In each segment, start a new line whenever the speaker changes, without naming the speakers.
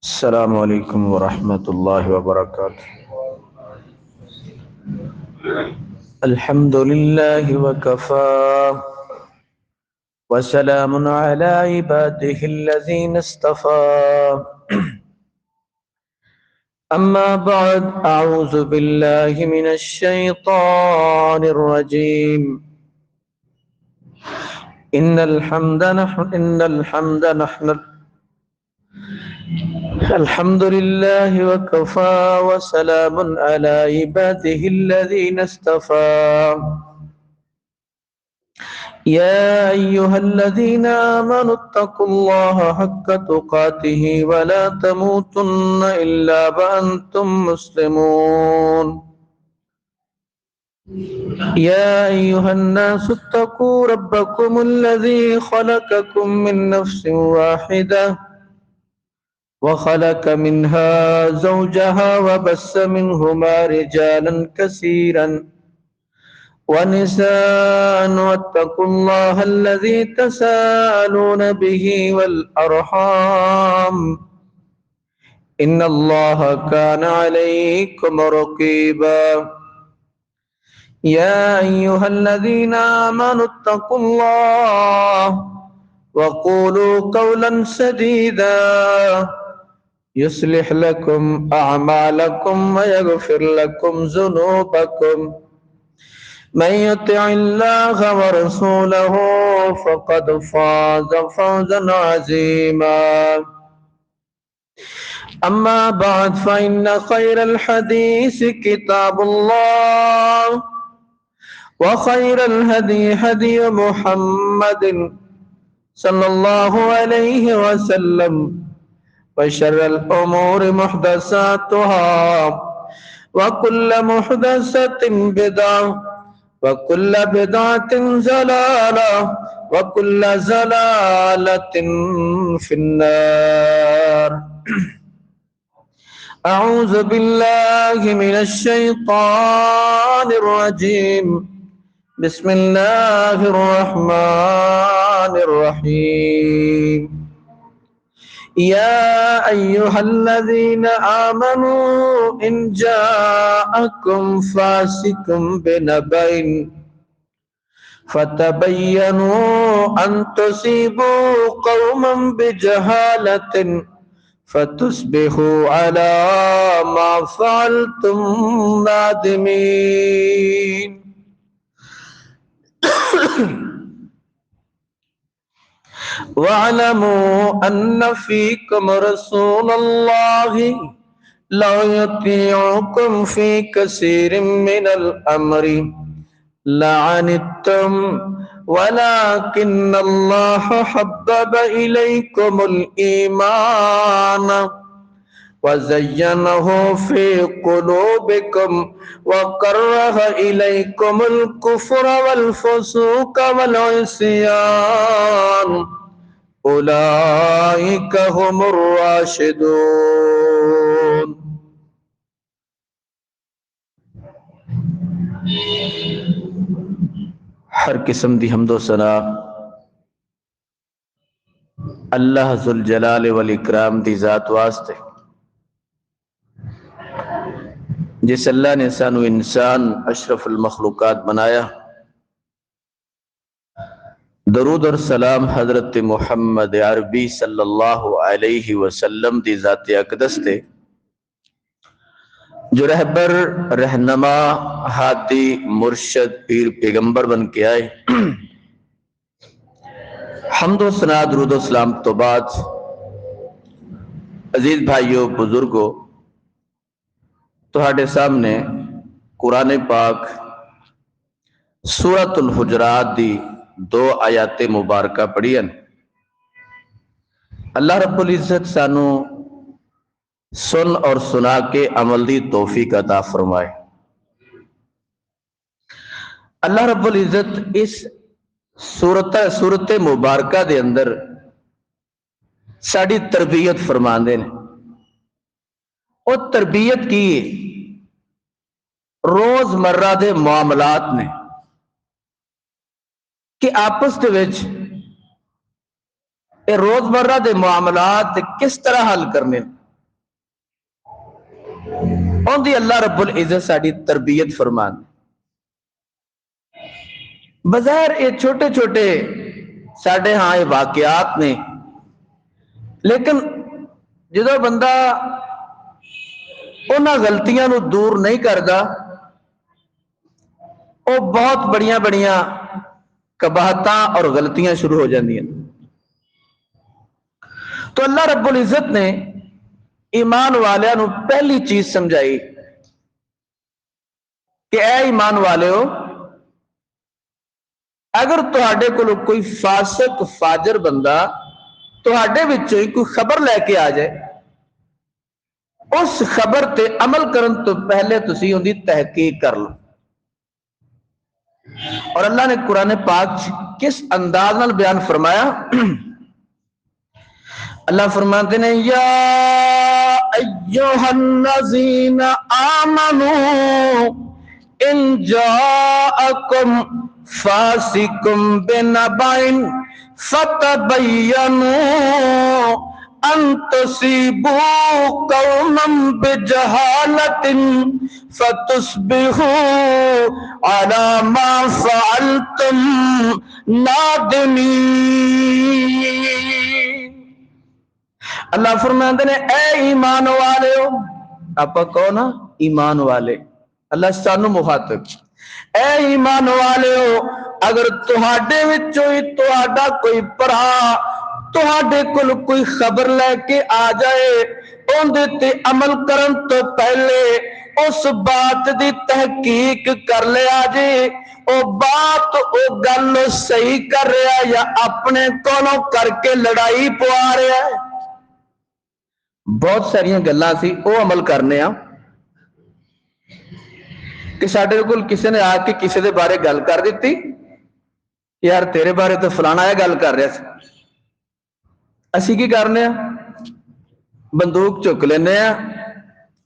السلام علیکم ورحمۃ اللہ وبرکاتہ۔ الحمد للہ وکفی وسلام علی عبادہ الذین اصطفی، اما بعد، اعوذ باللہ من الشیطان الرجیم۔ ان الحمد لله وكفى وسلام على عباده الذين اصطفى، يا أيها الذين آمنوا اتقوا الله حق تقاته ولا تموتن إلا وأنتم مسلمون، يا أيها الناس اتقوا ربكم الذي خلقكم من نفس واحدة وخلق منها زوجها وبث منهما رجالا كثيرا ونساء، واتقوا الله الذي تساءلون به والأرحام إن الله كان عليكم رقيبا، يا أيها الذين آمنوا اتقوا الله وقولوا قولا سديدا يصلح لكم أعمالكم ويغفر لكم ذنوبكم، من يطع الله ورسوله فقد فاز فوزا عظيما، أما بعد، فإن خير الحديث كتاب الله وخير الهدي هدي محمد صلى الله عليه وسلم، وشر الأمور محدثاتها وكل محدثة بدعة وكل بدعة ضلالة وكل ضلالة في النار۔ أعوذ بالله من الشيطان الرجيم، بسم الله الرحمن الرحيم۔ يا أيها الذين آمنوا إن جاءكم فاسق بنبأ فتبينوا أن تصيبوا قوما بجهالة فتصبحوا على ما فعلتم نادمين۔ وَاعْلَمُوا أَنَّ فِيكُمْ رَسُولَ اللَّهِ لَوْ يُطِيعُكُمْ فِي كَثِيرٍ مِّنَ الْأَمْرِ لَعَنِتُّمْ وَلَكِنَّ اللَّهَ حَبَّبَ إِلَيْكُمُ الْإِيمَانَ وَزَيَّنَهُ فِي قُلُوبِكُمْ وَكَرَّهَ إِلَيْكُمُ الْكُفْرَ وَالْفُسُوقَ وَالْعِصْيَانَ، أُولَئِكَ هُمُ الرَّاشِدُونَ۔ ہر قسم دی حمد و ثنا اللہ ذوالجلال والاکرام دی ذات واسطے، جس اللہ نے سانو انسان اشرف المخلوقات بنایا۔ درود اور سلام حضرت محمد عربی صلی اللہ علیہ وسلم دی ذات اقدس تے، جو رہبر، رہنما، ہادی، مرشد، پیر، پیغمبر بن کے آئے۔ حمد و ثنا، درود و سلام تو بعد، عزیز بھائیو، بزرگو، تہاڈے سامنے قرآن پاک سورۃ الحجرات دی 2 آیات مبارکہ پڑھی ہیں۔ اللہ رب العزت سانو سن اور سنا کے عمل دی توفیق عطا فرمائے۔ اللہ رب العزت اس سورت مبارکہ دے اندر ساڑی تربیت فرماندے نے۔ اور تربیت کی روز مرہ دے معاملات نے، کہ آپس دے وچ اے روزمرہ دے معاملات کس طرح حل کرنے، ان دی اللہ رب العزت ساری تربیت فرمان۔ بظاہر یہ چھوٹے چھوٹے ساڈے ہاں یہ واقعات نے، لیکن جدو بندہ انہاں غلطیاں نو دور نہیں کردا، وہ بہت بڑیاں بڑیاں قباحتاں اور غلطیاں شروع ہو جاندیاں۔ تو اللہ رب العزت نے ایمان والیاں نو پہلی چیز سمجھائی کہ اے ایمان والیو، اگر تہاڈے کول کوئی فاسق فاجر بندہ تہاڈے وچوں ہی کوئی خبر لے کے آ جائے، اس خبر تے عمل کرن تو پہلے تسی ان دی تحقیق کر لو۔ اور اللہ نے قرآن پاک کس انداز نال بیان فرمایا؟ اللہ فرماتے ہیں یا ایھا الذین آمنوا ان جاءکم فاسق بنبأ فتبینوا ان تصیبوا قوما بجہالۃ فتصبحوا علی ما فعلتم نادمین۔ اللہ فرماتے ہیں اے ایمان والے ہو، آپ کون ہاں؟ ایمان والے، اللہ سانو مخاطب، اے ایمان والے ہو، اگر تہاڈے وچوں ہی تہاڈا کوئی بھرا تہاڈے کول کوئی خبر لے کے آ جائے، اون دے تے عمل کرن تو پہلے اس بات دی تحقیق کر لیا جی، او بات او گل صحیح کر رہا یا اپنے کولوں کر کے لڑائی پوا رہا ہے۔ بہت ساری گلاں سی او عمل کرنے ہاں کہ ساڈے کول کسی نے آ کے کسی دے بارے گل کر دیتی، یار تیرے بارے تو فلانا یہ گل کر رہا سی، اسی کی کرنے ہاں؟ بندوق چک لینے ہاں،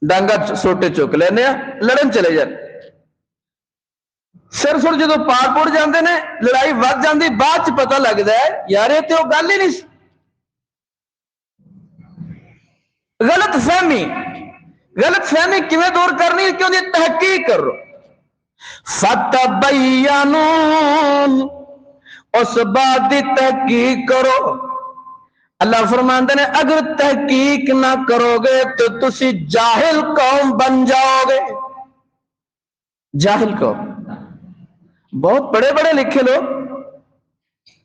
ڈانگا سوٹے چک لینے ہاں، لڑن چلے جاتے، سر سر جدو پار پڑ جاندے نے لڑائی ود جاندی، بعد چ پتہ لگتا ہے یار یہ تو گل ہی نہیں سی۔ غلط فہمی کیویں دور کرنی؟ کیوں دی تحقیق کرو، فتبینون، اس بات دی تحقیق کرو۔ اللہ فرماندے نے اگر تحقیق نہ کرو گے تو تسی جاہل قوم بن جاؤ گے۔ جاہل قوم، بہت بڑے بڑے لکھے لوگ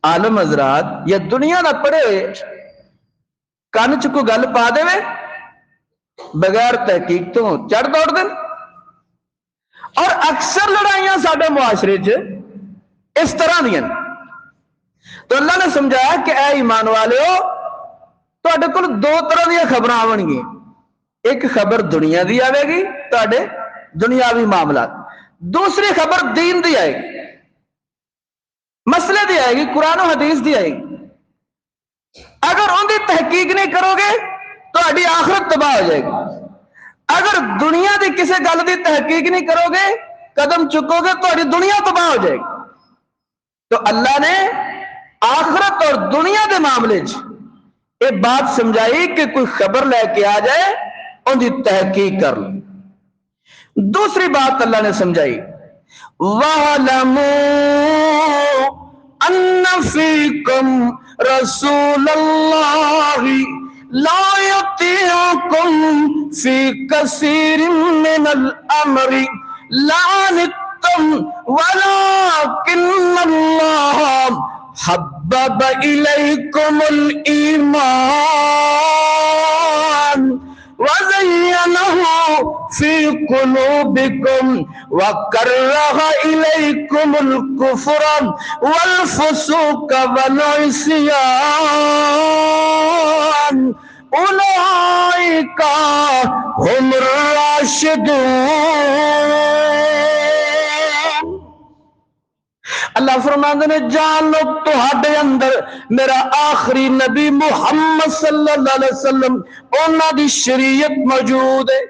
عالم حضرات یا دنیا نہ پڑھے ہوئے کان چ کوئی گل پا دے بغیر تحقیق تو چڑھ دوڑ دیں۔ اور اکثر لڑائیاں ساڈے معاشرے چ اس طرح دیا، تو اللہ نے سمجھایا کہ اے ایمان والےو، تہاڈے کول دو طرح دیا خبر آون گی، ایک خبر دنیا دی آئے گی تہاڈے دنیاوی معاملات، دوسری خبر دین دی آئے گی، مسئلے دی آئے گی، قرآن و حدیث دی آئے گی۔ اگر ان دی تحقیق نہیں کرو گے تہاڈی آخرت تباہ ہو جائے گی۔ اگر دنیا دی کسی گل دی تحقیق نہیں کرو گے، قدم چکو گے، تہاڈی دنیا تباہ ہو جائے گی۔ تو اللہ نے آخرت اور دنیا دے معاملے یہ بات سمجھائی کہ کوئی خبر لے کے آ جائے ان دی تحقیق کر لو۔ دوسری بات اللہ نے سمجھائی، وَاعْلَمُوا أَنَّ فِيكُمْ رَسُولَ اللَّهِ لَا يُطِيعُكُمْ فِي كَثِيرٍ مِّنَ الْأَمْرِ لَعَنِتُّمْ وَلَكِنَّ اللَّهَ حَبَّبَ إِلَيْكُمُ الْإِيمَانَ وَزَيَّنَهُ فِي قُلُوبِكُمْ وَكَرَّهَ إِلَيْكُمُ الْكُفْرَ وَالْفُسُوقَ وَالْعِصْيَانَ أُولَئِكَ هُمُ الرَّاشِدُونَ۔ اللہ فرماتے ہیں جان لو تہاڈے اندر میرا آخری نبی محمد صلی اللہ علیہ وسلم انہاں دی شریعت موجود ہے،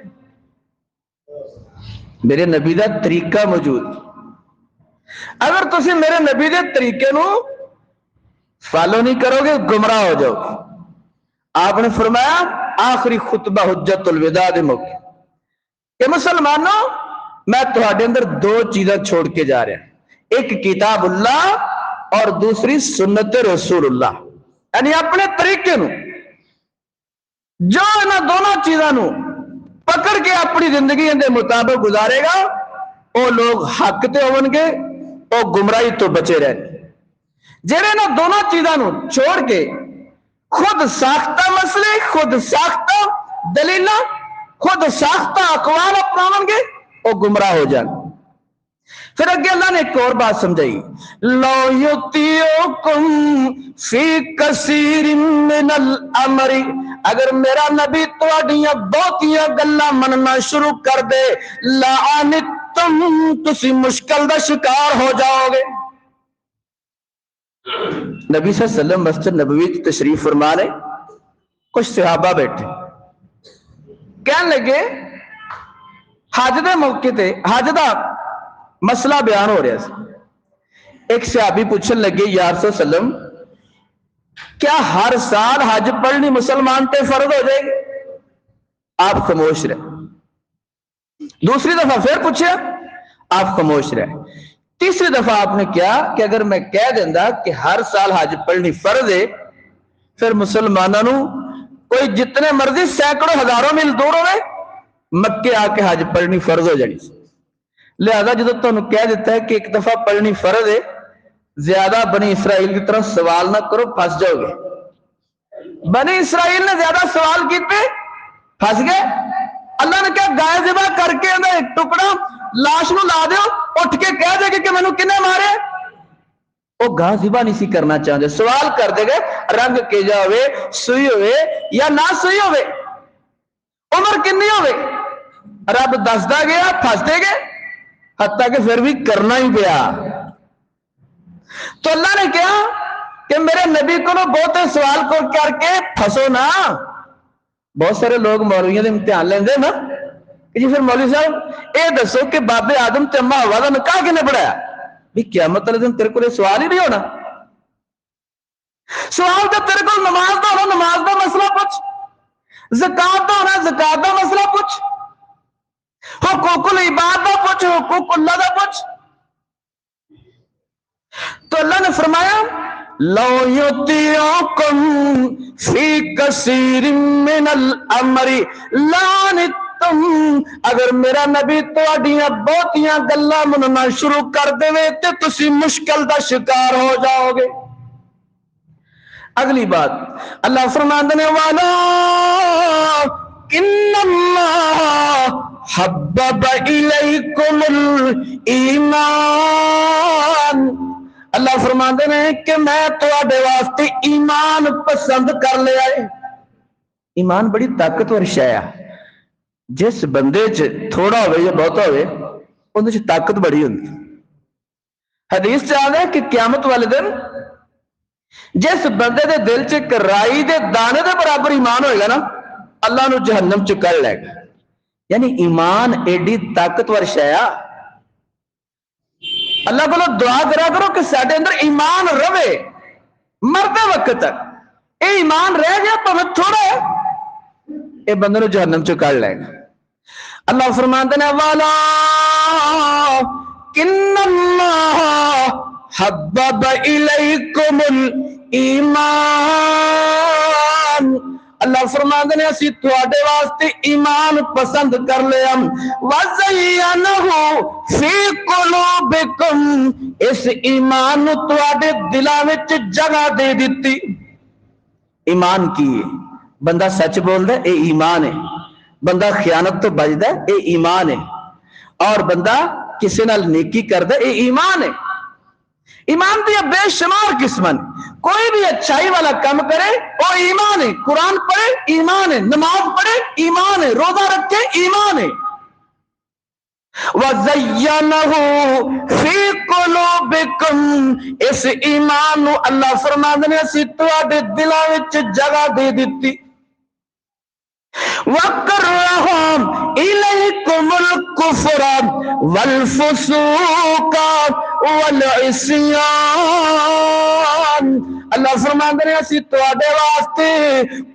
میرے نبی دا طریقہ موجود، اگر تسی میرے نبی دے طریقے نو فالو نہیں کرو گے گمراہ ہو جاؤ گے۔ آپ نے فرمایا آخری خطبہ حجت الوداع دے موقع کہ مسلمانوں میں تہاڈے اندر دو چیزیں چھوڑ کے جا رہا ہوں، ایک کتاب اللہ اور دوسری سنت رسول اللہ، یعنی اپنے طریقے نو جو انہاں دونوں چیزاں نو پکڑ کے اپنی زندگی دے مطابق گزارے گا وہ لوگ حق تے ہون گے، وہ گمراہی تو بچے رہن گے۔ جڑے انہاں دونوں چیزاں نو چھوڑ کے خود ساختہ مسئلے، خود ساختہ دلیلہ، خود ساختہ اقوال اپناون گے وہ گمراہ ہو جان۔ پھر اگے اللہ نے ایک اور بات سمجھائی، لو یطیعکم فی کثیر من الامر، اگر میرا نبی تواڈیاں بہتیاں گلاں مننا شروع کر دے، لعنتم تسی مشکل دا شکار ہو جاؤ گے۔ نبی صلی اللہ علیہ وسلم مسجد نبوی تشریف فرما لے، کچھ صحابہ بیٹھے کہنے لگے حج دے موقع تے حج دا مسئلہ بیان ہو رہا ہے۔ ایک صحابی پوچھن لگے یا رسول اللہ علیہ وسلم کیا ہر سال حج پڑھنی مسلمان تے فرض ہو جائے گی؟ آپ خاموش رہے۔ دوسری دفعہ پھر پوچھا، آپ خاموش رہے۔ تیسری دفعہ آپ نے کیا کہ اگر میں کہہ دینا کہ ہر سال حج پڑھنی فرض ہے، پھر مسلمانوں کوئی جتنے مرضی سینکڑوں ہزاروں میل دور ہوئے مکے آ کے حج پڑھنی فرض ہو جانی۔ لہذا جدو تمہیں کہہ دیتا ہے کہ ایک دفعہ پڑھنی فرض ہے، زیادہ بنی اسرائیل کی طرح سوال نہ کرو، پھنس جاؤ گے۔ بنی اسرائیل نے زیادہ سوال کیتے، پھنس گئے۔ اللہ نے کہا گائے ذبح کر کے اندر ایک ٹکڑا لاش نو لا دیو، اٹھ کے کہہ دے گے کہ میں نے کنے مارے؟ وہ گاہ ذبح نہیں سی کرنا چاہتے، سوال کر دے گے رنگ کے جا ہوئے، سوئی ہوئے یا نہ سوئی ہوئے، عمر کنی ہوئے، رب دسدا گیا، پھنس دے گے، حتیٰ کہ پھر بھی کرنا ہی پیا۔ تو اللہ نے کہا کہ میرے نبی کو بہتے سوال کر کے پھنسو نا۔ بہت سارے لوگ مولویوں دے امتحان لیندے نا کہ جی پھر مولوی صاحب اے دسو کہ بابے آدم تے اماں حوا دا نکاح کنے پڑھایا؟ بھی قیامت والے دن تیرے کو سوال ہی نہیں ہونا۔ سوال تو تیرے کو نماز دا ہونا، نماز دا مسئلہ پوچھ، زکات دا ہونا، زکات دا مسئلہ پوچھ، حقوق العباد دا پوچھ، حقوق اللہ دا پوچھ۔ تو اللہ نے فرمایا لو یطیعکم فی کثیر من الامر لعنتم، اگر میرا نبی تواڈیاں بہتیاں گلاں مننا شروع کر دے تے تسی مشکل دا شکار ہو جاؤ گے۔ اگلی بات اللہ فرماندے نے والا ان اللہ حبب الیکم الایمان، اللہ فرماندے نے کہ میں تواڈے واسطے ایمان پسند کر لیا ہے۔ ایمان بڑی طاقتور شے ہے، جس بندے چ تھوڑا ہوئے یا بہتا ہوئے اندر چ طاقت بڑی ہوندی۔ حدیث چاہتا ہے کہ قیامت والے دن جس بندے دے دل چ ایک رائی دے دانے دے برابر ایمان ہوئے گا نا، اللہ نو جہنم چ کر لے گا۔ یعنی ایمان ایڈی طاقتور شے ہے۔ اللہ کو دعا کرا کرو کہ ساڈے اندر ایمان رہے مرتے وقت تک۔ اے ایمان رہ گیا تو میں تھوڑا ہے، اے بندے نو جہنم چ کر لے گا۔ اللہ فرماتے ہیں والا ان اللہ حبب الیکم الایمان، اللہ فرماتے ہیں اسی تواڈے واسطے ایمان پسند کر لیا۔ وَزَيَّنَهُ فِي قُلُوبِكُمْ، اس ایمان نو تواڈے دلاں وچ جگہ دے دتی۔ ایمان کی ہے؟ بندہ سچ بولدا ہے، اے ایمان ہے۔ بندہ خیانت تو بچدا ہے، اے ایمان ہے۔ اور بندہ کسی نال نیکی کردا ہے، اے ایمان ہے۔ ایمان دی بے شمار قسمیں، کوئی بھی اچھائی والا کام کرے وہ ایمان ہے۔ قرآن پڑھے ایمان ہے، نماز پڑھے ایمان ہے، روزہ رکھے ایمان ہے۔ وَزَيَّنَهُ فِي قُلُوبِكُمْ، اس ایمان نو اللہ فرماندے نے اسی تواڈے دلاں وچ جگہ دے دتی۔ وَكَرَّهُمْ إِلَيْكُمُ الْكُفْرَ وَالْفُسُوقَ وَالْعِصْيَانَ۔ اللہ فرماندے نے اسی تواڈے واسطے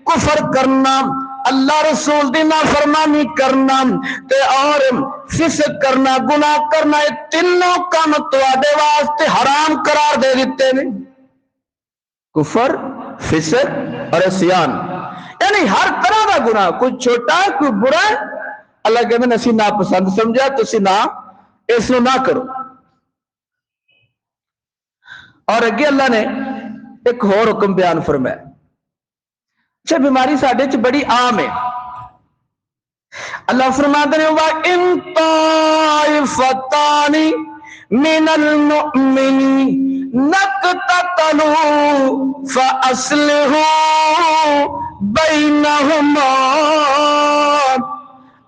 کفر کرنا، اللہ رسول دی نافرمانی کرنا تے اور فسق کرنا، گناہ کرنا، یہ تینوں کام تواڈے واسطے حرام قرار دے دیتے نے۔ کفر، فسق اور عصیان، یعنی ہر طرح کا گناہ، کوئی چھوٹا ہے کوئی برا ہے، اللہ کہتے ہیں اسی ناپسند سمجھا تسی نہ اس نو نہ کرو۔ اور اگے اللہ نے ایک اور حکم بیان فرمایا۔ اچھا بیماری ساڈے چ بڑی عام ہے۔ اللہ فرماتے ہیں وَإِن طَائِفَتَانِ مِنَ الْمُؤْمِنِينَ اقْتَتَلُوا فَأَصْلِحُوا بَيْنَهُمَا۔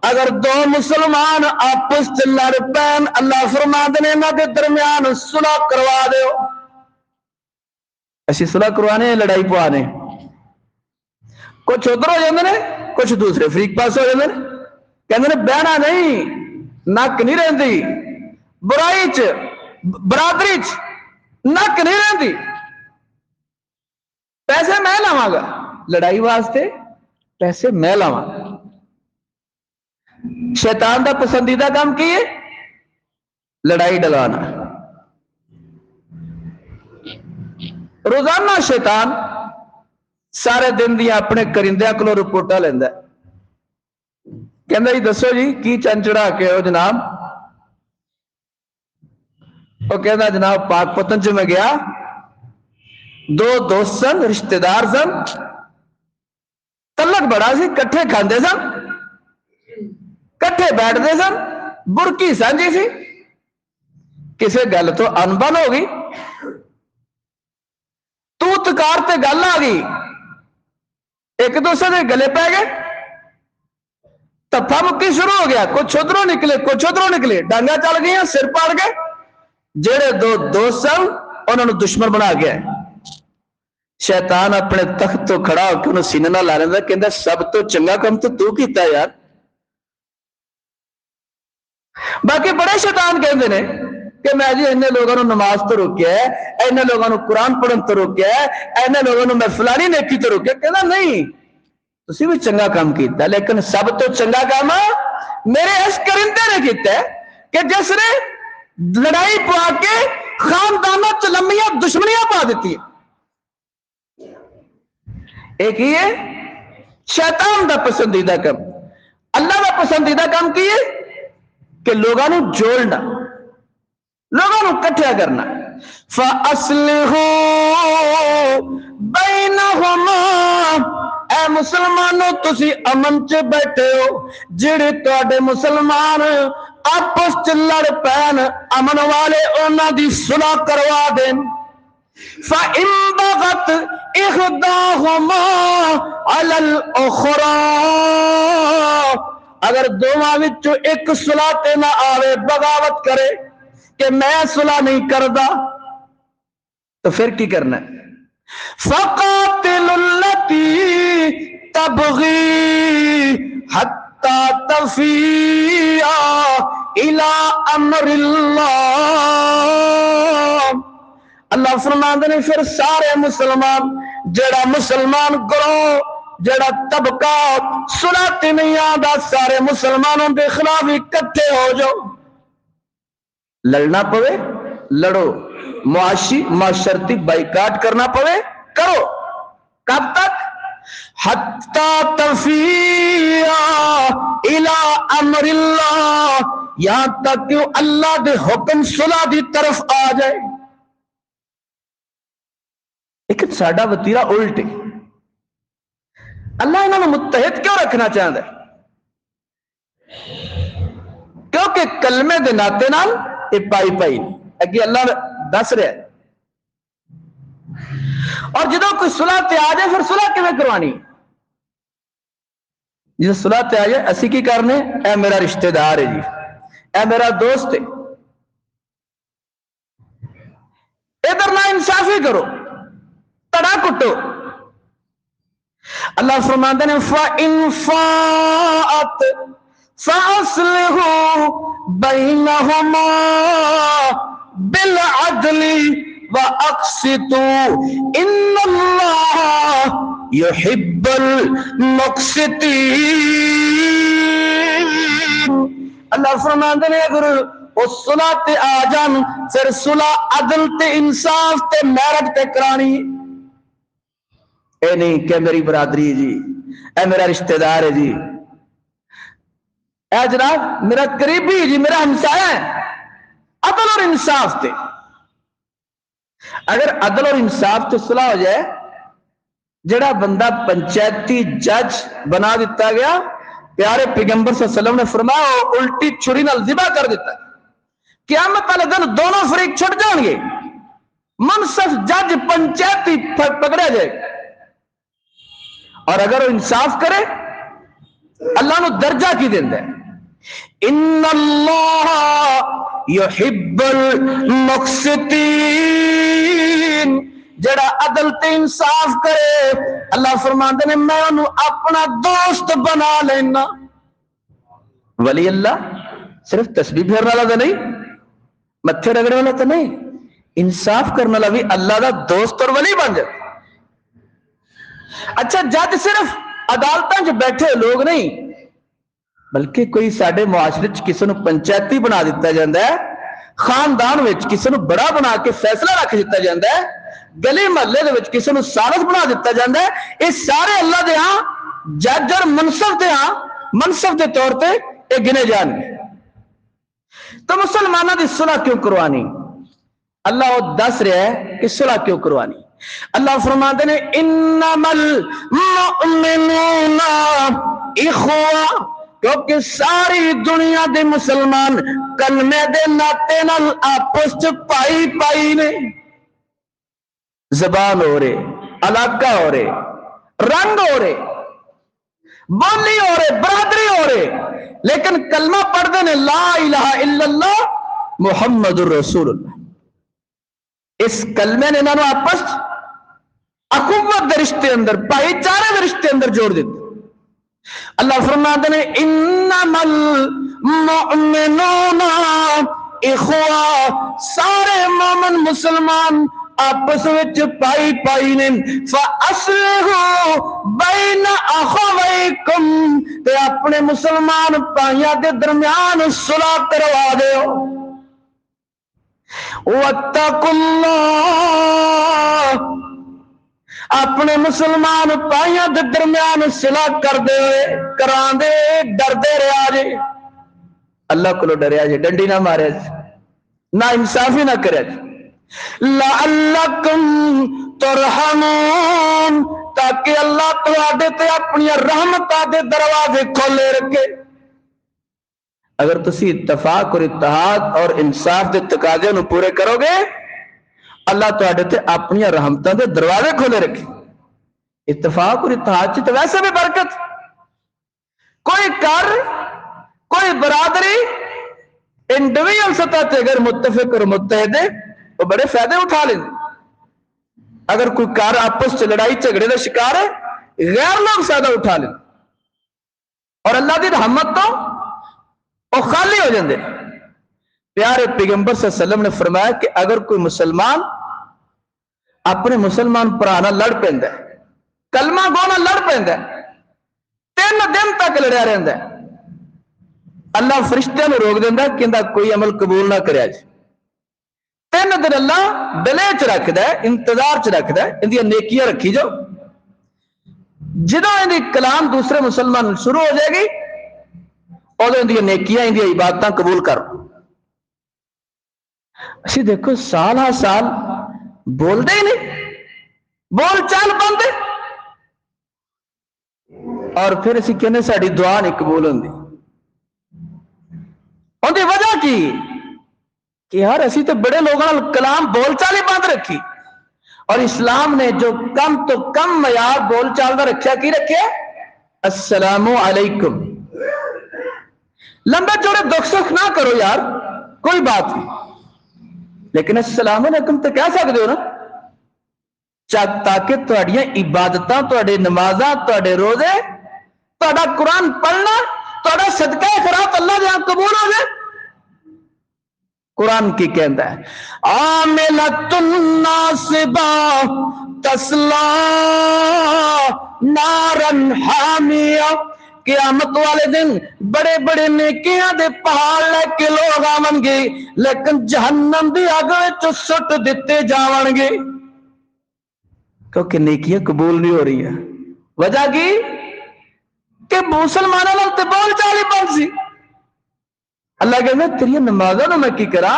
اگر دو مسلمان آپس لڑ پین، اللہ فرماتے ہیں انہاں دے درمیان صلح کروا دیو۔ اسی صلح کروانے لڑائی پوانے، کچھ ادھر ہو جاندے نے، کچھ دوسرے فریق پاس ہو جاندے نے، کہندے نے بہنا نہیں، نک نہیں رہندی، برائی چ برادری چ نک نہیں رہندی، پیسے میں لاواں گا، لڑائی واسطے پیسے میں لاواں گا۔ شیطان دا پسندیدہ کام کی ہے؟ لڑائی ڈلوانا۔ روزانہ شیطان سارے دن دیا اپنے کرندیاں کو رپورٹا لینا ہے، کہندا جی دسو جی کی چنچڑا کے ہو جناب؟ وہ کہندا جناب پاک پتن چ میں گیا، دو دوست سن، رشتہ دار سن، تلک بڑا سی، کٹھے کھاندے سن، کٹھے بیٹھتے سن، برکی سانجی سی، کسے گل تو انبن ہو گئی، تو تکار تے گل آ گئی، ایک دوسرے دے گلے پہ گئے، تفا مکی شروع ہو گیا، کچھ ادھروں نکلے کچھ ادھروں نکلے، ڈانگا چل گئی، سر پاڑ گئے، جڑے دو دوست سن انہوں نے دشمن بنا گیا۔ شیطان اپنے تخت تو کھڑا ہو کے انہوں سینے نہ لا لینا، کہندا سب تو چنگا کم تو کیتا یار۔ باقی بڑے شیطان کہندے نے کہ میں جی انہیں لوگوں نے نماز تو روکیا ہے، انہیں لوگوں نے قرآن پڑھن تو روکیا ہے، انہیں لوگوں نے میں فلانی نیکی تو روکیا، کہنا نہیں تسی بھی چنگا کام کیتا ہے، لیکن سب تو چنگا کام میرے اس کرندے نے کیتا ہے کہ جس نے لڑائی پوا کے خاندانوں چ لمبیاں دشمنیاں پا دیتی ہے۔ ایک ہی ہے شیطان دا پسندیدہ کام۔ اللہ دا پسندیدہ کام کی ہے کہ لوگوں نے جوڑنا، لوگوں نے کٹھیا کرنا۔ فَأَصْلِحُوا بَيْنَهُمَا، اے مسلمانوں تسی امن چ بیٹھے ہو، جڑے تواڈے مسلمان آپس چ لڑ پین، امن والے انہاں دی صلح کروا دین۔ فَإِن بَغَتْ إِحْدَاهُمَا عَلَى الْأُخْرَى، اگر دوواں وچوں ایک صلح تے نہ آوے، بغاوت کرے کہ میں صلح نہیں کردا، تو پھر کی کرنا ہے؟ فَقَاتِلُوا الَّتِي تَبْغِي حَتَّى تَفِيءَ إِلَىٰ أَمْرِ اللَّهِ۔ اللہ فرماندے نے پھر سارے مسلمان، جڑا مسلمان گروہ، جڑا طبقہ صلح تے نہیں آندا، سارے مسلمانوں دے خلاف اکٹھے ہو جاؤ، لڑنا پوے لڑو، معاشی معاشرتی بائیکاٹ کرنا پوے کرو۔ کب تک؟ حتی تفیء الی امر اللہ، یہاں تک کہ اللہ دے حکم صلح دی طرف آ جائے۔ لیکن ساڈا وتیرا الٹ ہے۔ اللہ انہوں نے متحد کیوں رکھنا چاہتا ہے؟ کیونکہ کلمے دے ناطے نال یہ پائی پائی اگے اللہ دس رہا ہے۔ اور جدو کوئی صلح تے آ جائے پھر صلح کیویں کروانی؟ جس صلح تے آ جائے اسی کی کرنے، اے میرا رشتہ دار ہے جی، اے میرا دوست ہے، ادھر نہ انصافی کرو، تڑا کٹو، اللہ فرماتے ہیں فَإِنْ فَاءَتْ فَأَصْلِحُوا بَيْنَهُمَا بِالْعَدْلِ وَأَقْسِطُوا إِنَّ اللَّهَ يُحِبُّ الْمُقْسِطِينَ۔ اللہ فرماتے ہیں اگر اس صلح تے آ جان پھر صلح عدل تے انصاف تے میرٹ تے کرانی، اے نہیں کہ میری برادری جی، اے میرا رشتہ دار ہے جی، اے جناب میرا قریبی جی، میرا ہمسایہ ہے، عدل اور انصاف تے اگر عدل اور انصاف تے صلح ہو جائے، جڑا بندہ پنچایتی جج بنا دیتا گیا، پیارے پیغمبر صلی اللہ علیہ وسلم نے فرمایا الٹی چھری نال ذبح کر دیتا ہے، قیامت والے دن دونوں فریق چھٹ جان گے، منصف جج پنچایتی پکڑا جائے، اور اگر وہ انصاف کرے اللہ نو درجہ کی دیندہ ہے، ان اللہ یحب المقسطین، جڑا عدل تے انصاف کرے اللہ فرماتے ہیں میں انہوں اپنا دوست بنا لینا۔ ولی اللہ صرف تسبیح پھیرنے والا تو نہیں، متھے رگڑنے والا تو نہیں، انصاف کرنے والا بھی اللہ دا دوست اور ولی بن جائے۔ اچھا جج صرف عدالتاں جو بیٹھے لوگ نہیں، بلکہ کوئی ساڈے معاشرے کسی نو پنچایتی بنا دیتا جاتا ہے، خاندان وچ کسی نو بڑا بنا کے فیصلہ رکھ دیتا جاتا ہے، گلی محلے دے وچ کسی نو سالس بنا دیتا جاتا ہے، یہ سارے اللہ دے ہاں جج اور منصف دے ہاں منصف دے طور پہ یہ گنے جان گے۔ تو مسلمانوں دی صلح کیوں کروانی؟ اللہ وہ دس رہا ہے کہ صلح کیوں کروانی۔ اللہ فرماتے ہیں انما المؤمنون اخوہ، کیونکہ ساری دنیا دے مسلمان کلمے دے ناطے نال آپس چ پائی پائی نے، زبان ہو رہے، علاقہ ہو رہے، رنگ ہو رہے، بولی ہو رہے، برادری ہو رہے، لیکن کلمہ پڑھ دے نے لا الہ الا اللہ محمد الرسول اللہ، اس کلمے نے انہوں آپس اخوت دے رشتے اندر، بھائی چارے دے رشتے اندر جوڑ دیتے۔ اللہ فرماتے ہیں انما المؤمنون اخوہ، سارے مومن مسلمان آپس وچ پائی پائی نے، فاصلحوا بین اخویکم، تے اپنے مسلمان پائیاں دے درمیان صلح کروا دیو، واتقوا اللہ، اپنے مسلمان پائیاں دے درمیان صلح کر دے کران دے ڈر دے رہا جے، اللہ کو ڈریا جے، ڈنڈی نہ مارے جے، نہ انصافی نہ کرے جے، لعلکم ترحمون، تاکہ اللہ تواڈے تے اپنی رحمتاں دے دروازے کھولے رکھے۔ اگر تسی اتفاق اور اتحاد اور انصاف دے تقاضے نو پورے کرو گے، اللہ تواڈے تے اپنی رحمتاں دے دروازے کھولے رکھے۔ اتفاق اور اتحاد چ تو ویسے بھی برکت، کوئی کر کوئی برادری انڈیویجل سطح تے اگر متفق اور متحد ہے وہ بڑے فائدے اٹھا لیں۔ اگر کوئی کار آپس سے لڑائی جھگڑے کا شکار ہے، غیر لوگ فائدہ اٹھا لیں، اور اللہ دی رحمت تو وہ خالی ہو جاندے۔ پیارے پیغمبر صلی اللہ علیہ وسلم نے فرمایا کہ اگر کوئی مسلمان اپنے مسلمان پرانا لڑ پیندا ہے، کلمہ گونا لڑ پیندا ہے، 3 دن تک لڑیا رہندا ہے، اللہ فرشتیاں نو روک دیندا کہ اندا کوئی عمل قبول نہ کریا جائے، 3 دن اللہ ڈلے چ رکھدا ہے، انتظار چ رکھدا ہے، اندیاں نیکیاں رکھی جاؤ، جدوں اندی کلام دوسرے مسلمان شروع ہو جائے گی ادو اندیاں نیکیاں اندیاں عبادتاں قبول کر۔ اسی دیکھو سال ہا سال بول دے ہی نہیں، بول چال بندے، اور پھر اسی کہنے ساڑی دعا نہیں قبول ہوندی۔ اندی وجہ کی کہ یار اسی تو بڑے لوگوں نے کلام بول چال ہی بند رکھی، اور اسلام نے جو کم تو کم معیار بول چال دا رکھیا کی رکھے، السلام علیکم، لمبے چوڑے دکھ سکھ نہ کرو یار، کوئی بات نہیں، لیکن السلام علیکم تو کہہ سکتے ہو نا۔ تاکہ تہاڈیاں عبادتاں، تہاڈے نمازاں، تہاڈے روزے، تہاڈا قرآن پڑھنا، تہاڈا صدقہ خیرات اللہ دے ہاں قبول ہو جائے۔ قرآن کی کہندا ہے عاملۃ ناصبہ تسلا نارن حامیہ، قیامت والے دن بڑے بڑے نیکیاں دے پہاڑ لے کے لوگ آون گے، لیکن جہنم دی اگ وچ سٹ دتے جاون گے، کیونکہ نیکیاں قبول نہیں ہو رہی ہیں۔ وجہ کی کہ مسلمانوں نال تے بول چال ہی بند سی۔ اللہ کہتے ہیں تیری نمازوں میں کی کرا،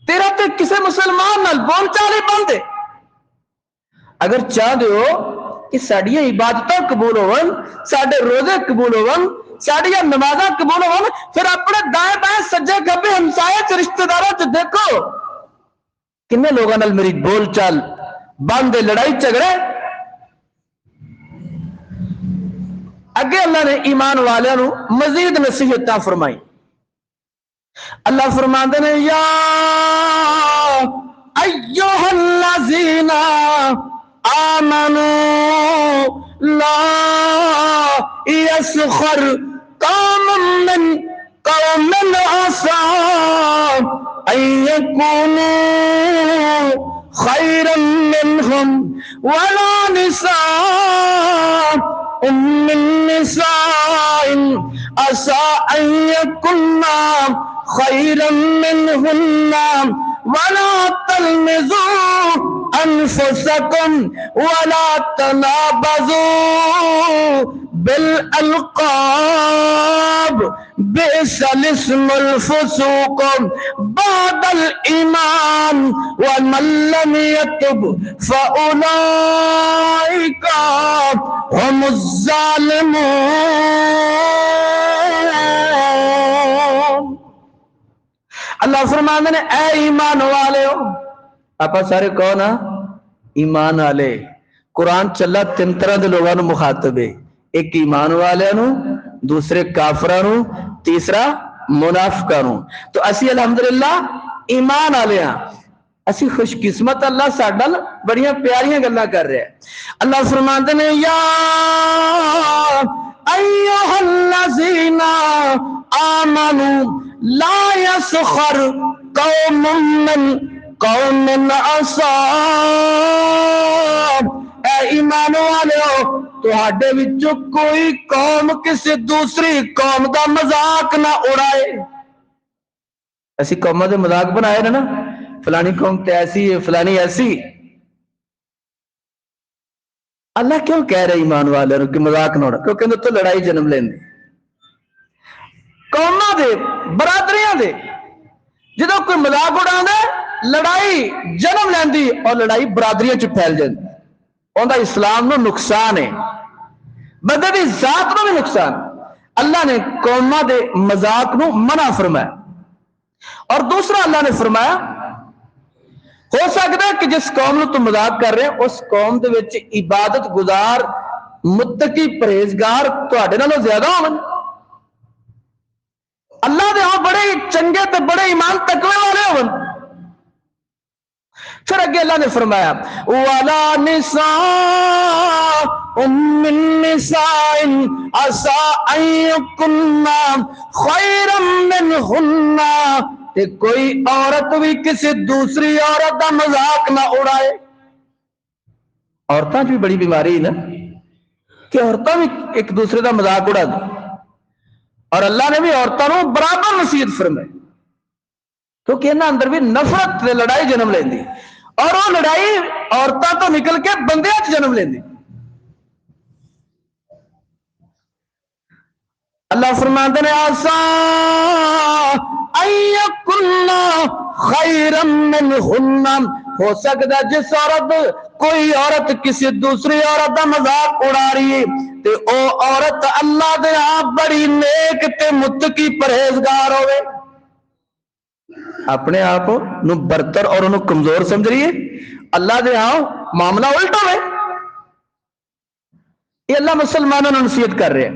تیرا تے کسے مسلمان نال بول چال ہی بند ہے۔ اگر چاہ دیو کہ ساڈیاں عبادتاں قبول ہون، ساڈے روزے قبول ہون، ساڈیاں نمازاں قبول ہون، پھر اپنے دائیں بائیں سجے کھبے ہمسایہ چ رشتہ داراں چ دیکھو کنے لوگاں نال میری بول چال بند ہے، لڑائی جھگڑے۔ اگے اللہ نے ایمان والوں نو مزید نصیحتاں فرمائی۔ اللہ فرماندے نے یا ایھا الذین آمنوا لا یسخر قوم من قوم عسى ان یکونوا خیرا منهم ولا نساء من نساء عسى ان یکن خیرا منهن ولا تلمزوا انفسکم ولا تنابزوا بالالقاب بئس الاسم الفسوق بعد الایمان ومن لم يتب فاولئک هم الظالمون۔ اللہ فرماندے نے اے ایمان والے ہو، آپ سارے کون ہاں؟ ایمان والے۔ قرآن چلا تین طرح دے لوگاں نو مخاطب ہے، ایک ایمان والے نو، دوسرے کافراں نو، تیسرا منافقاں نو۔ تو اسی الحمدللہ ایمان والے ہاں، اسی خوش قسمت، اللہ ساڈے نال بڑیاں پیاریاں گلاں کر رہا ہے۔ اللہ فرماندے نے یا ایھا الذین آمنوا لا یسخر قوم من قوم عسى، اے ایمان والو تہاڈے وچوں کوئی قوم کسی دوسری قوم دا مذاق نہ اڑائے۔ اسی قوماں دے مذاق بنائے نا، فلانی قوم تے ایسی ہے، فلانی ایسی۔ اللہ کیوں کہہ رہے ایمان والے کہ مذاق نہ اڑا؟ کیونکہ اندر تو لڑائی جنم لیندی قوماں دے، برادریاں دے، جدوں کوئی مذاق اڑاوندا لڑائی جنم لیندی اور لڑائی برادریاں چ پھیل جاندی، اوندا اسلام نو نقصان ہے، بندے دی ذات نو بھی نقصان۔ اللہ نے قوماں دے مذاق نو منع فرمایا، اور دوسرا اللہ نے فرمایا ہو سکتا ہے کہ جس قوم نو تم مذاق کر رہے ہیں اس قوم دے وچ عبادت گزار متقی پرہیزگار تہاڈے نالوں زیادہ ہون، اللہ دے ہاں بڑے چنگے تے بڑے ایمان تقوی والے ہون۔ پھر اگے اللہ نے فرمایا وَلَا نِسَاءٌ مِّن نِّسَاءٍ عَسَىٰ أَن يَكُنَّ خَيْرًا مِّنْهُنَّ، تے کوئی عورت بھی کسی دوسری عورت کا مذاق نہ اڑائے۔ عورتاں بھی بڑی بیماری نا کہ عورتاں بھی ایک دوسرے کا مذاق اڑا دیں، اور اللہ نے بھی عورتوں کو برابر نصیحت فرمائی، کیونکہ انہاں اندر بھی نفرت تے لڑائی جنم لیندی، اور وہ لڑائی عورتوں تو نکل کے بندیاں چ جنم لیندی۔ اللہ فرماتے ہیں عَسَىٰ أَن يَكُنَّ خَيْرًا مِّنْهُنَّ، ہو سکتا جس عورت کوئی عورت کسی دوسری عورت کا مذاق اڑا رہی ہے تے او عورت اللہ دے ہاں بڑی نیک تے متقی پرہیزگار ہوئے، اپنے آپ نو برتر اور انہوں کمزور سمجھ رہی ہے، اللہ دے ہاں معاملہ الٹا ہوئے۔ یہ اللہ مسلمانوں نے نصیحت کر رہے ہیں۔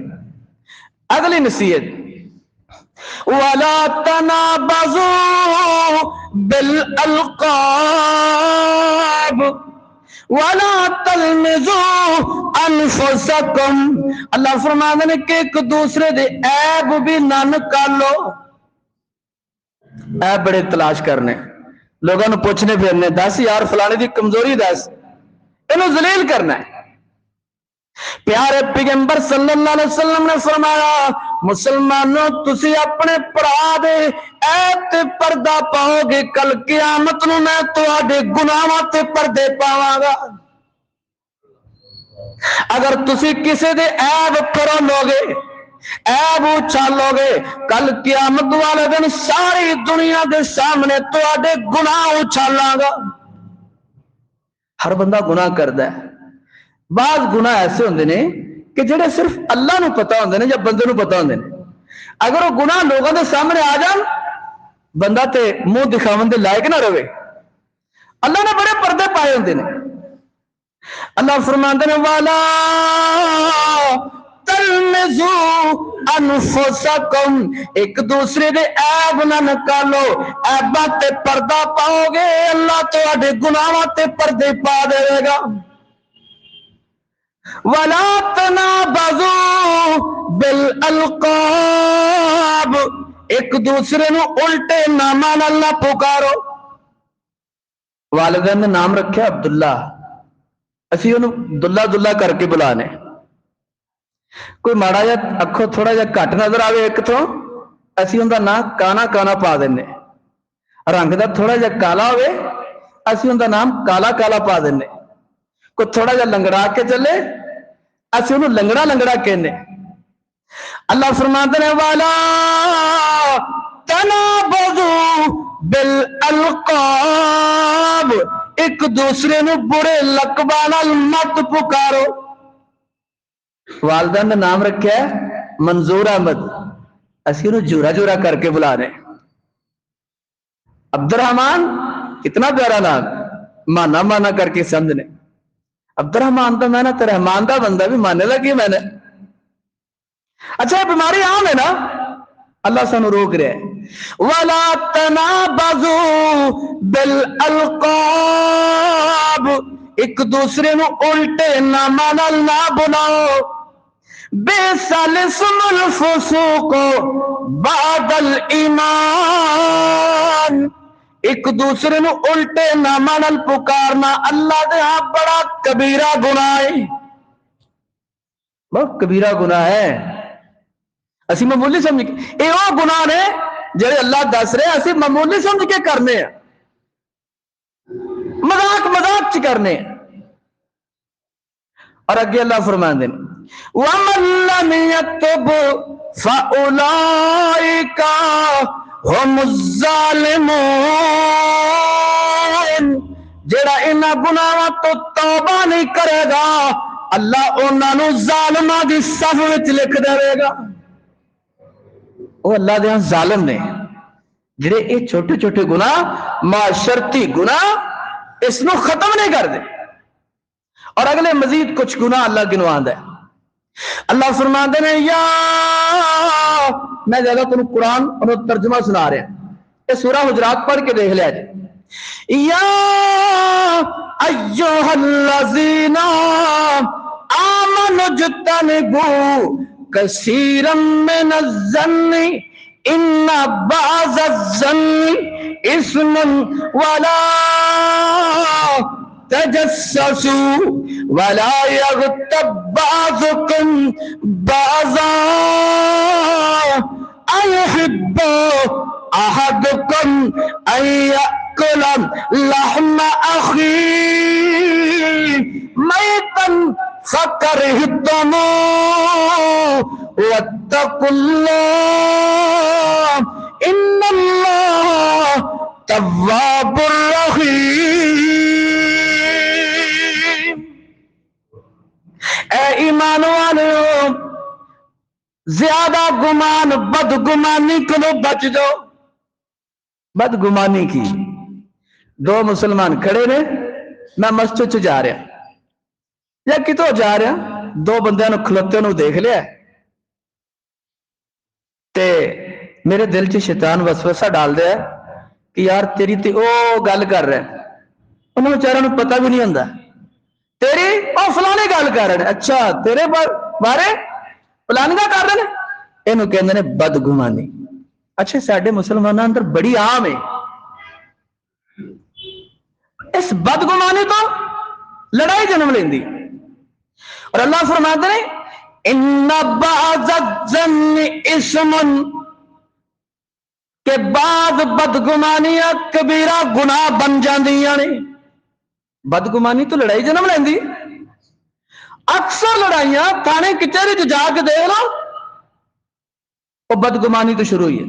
اگلی نصیحت وَلَا تَنَابَزُوا بِالْأَلْقَابِ، وَلَا تَلْمِزُوا أَنفُسَكُمْ، اللہ فرماتے ہیں کہ ایک دوسرے دے عیب بھی نہ نکالو. عیب بڑے تلاش کرنے، لوگوں نے پوچھنے پھرنے، دس یار فلانے دی کمزوری دس، انہوں ذلیل کرنا ہے. پیارے پیغمبر صلی اللہ علیہ وسلم نے فرمایا مسلمانوں تسی اپنے پرا دے عیب تے پردہ پاؤ گے، کل قیامت نو میں تواڈے گناہاں تے پردے پاواں گا. اگر تسی کسے دے عیب پرو گے، عیب اچھالو گے، کل قیامت والے دن ساری دنیا دے سامنے تواڈے گناہ اچھالاں گا. ہر بندہ گناہ کردا ہے. بعض گناہ ایسے ہوندے نے کہ جڑے صرف اللہ نو پتہ ہوندے نے یا بندے نو پتہ ہوندے نے. اگر وہ گناہ لوگوں دے سامنے آ جان بندہ تے منہ دکھاون دے لائق نہ رہے. اللہ نے بڑے پردے پائے ہوندے نے. اللہ فرماندے نے والا تلمزوا انفسکم، ایک دوسرے دے عیب نہ نکالو، عیباں تے پردہ پاؤ گے اللہ تواڈے گناہاں تے پردے پا دے گا. وَلَا تَنَابَزُوا بِالْأَلْقَابِ، ایک دوسرے نو الٹے ناماں نال نہ پکارو. والدین نے نام رکھا عبداللہ، اسی انہوں دلہ دلہ کر کے بلانے. کوئی ماڑا یا اکھو تھوڑا جا کٹ نظر آوے ایک تو اسی ان دا نام کانا کانا پا دینے. رنگ دا تھوڑا جا کالا ہوئے اسی ان دا نام کالا کالا پا دینے. کوئی تھوڑا جا لنگڑا کے چلے اسی انہوں لنگڑا لنگڑا کہنے. اللہ فرماتے ہیں والا تنابزوا بالالقاب، ایک دوسرے نو برے لقباں نال مت پکارو. والدین نے نام رکھا ہے منظور احمد، اسی انہوں جورا جورا کر کے بلا رہے. عبد الرحمن کتنا پیارا نام، مانا مانا کر کے سمجھنے. عبد الرحمن تو میں نے رحمان دا بندہ بھی ماننے لگی میں نے. اچھا یہ بیماری عام ہے نا، اللہ سانو روک رہے ہیں. وَلَا تَنَابَزُوا بِالْأَلْقَابِ، ایک دوسرے نو الٹے ناماں نال نہ بلاؤ. بِئْسَ الِاسْمُ الْفُسُوقُ بَعْدَ الْإِيمَانِ، ایک دوسرے نو الٹے ناماں نال پکارنا اللہ دے ہاں بڑا کبیرہ گناہ ہے. بہت کبیرہ گناہ ہے. اسی معمولی سمجھ کے اے وہ گناہ نے جڑے اللہ دس رہے اسی معمولی سمجھ کے کرنے ہیں، مذاق مذاق چ کرنے ہیں. اور اگے اللہ فرماندے ہیں وَمَن لَّمْ يَتُبْ فَأُولَٰئِكَ هُمُ الظَّالِمُونَ، جڑا انہاں گناہاں تو توبہ نہیں کرے گا اللہ انہاں نو ظالماں دی صف وچ لکھ دے گا. وہ اللہ دے ہاں ظالم نے جڑے یہ چھوٹے چھوٹے گناہ معاشرتی گناہ اس نو ختم نہیں کر دے. اور اگلے مزید کچھ گناہ اللہ گنوان دے. اللہ فرماندے نے یا میں زیادہ تنوں قرآن اور ترجمہ سنا رہے ہیں، یہ سورہ حجرات پڑھ کے دیکھ لیا جائے. یا ایھا الذین آمنوا اجتنبوا کثیرا من الظن ان بعض الظن اثم ولا تجسسوا ولا يغتب بعضكم بعضا أيحب أحدكم أن يأكل لحم أخيه ميتا فكرهتموه واتقوا الله إن الله تواب رحيم. اے ایمان والو زیادہ گمان بدگمانی کو بچ جاؤ. بدگمانی کی دو مسلمان کھڑے نے، میں مسجد چ جا رہا یا کتوں جا رہا، دو بندیاں نو کھلوتے نو دیکھ لیا تے میرے دل چ شیطان وسوسہ ڈال دیا کہ یار تیری تے او گل کر رہا ہے. انہوں بیچاروں نو پتہ بھی نہیں ہوندا تیری او فلانے گل کر رہے ہیں، اچھا تیرے بارے فلانگا کر رہے ہیں، اینو کہندے نے بدگمانی۔ اچھا ساڈے مسلمانوں اندر بڑی عام ہے، اس بدگمانی تو لڑائی جنم لیندی، اور اللہ فرماتے ہیں ان بعض الظن اسم، کہ بعض بدگمانیاں کبیرہ گناہ بن جاندیاں نے۔ بدگمانی تو لڑائی جنم لیندی، اکثر لڑائیاں تھانے کچہری جو جا کے دیکھ لو وہ بدگمانی تو شروع ہوئی ہے،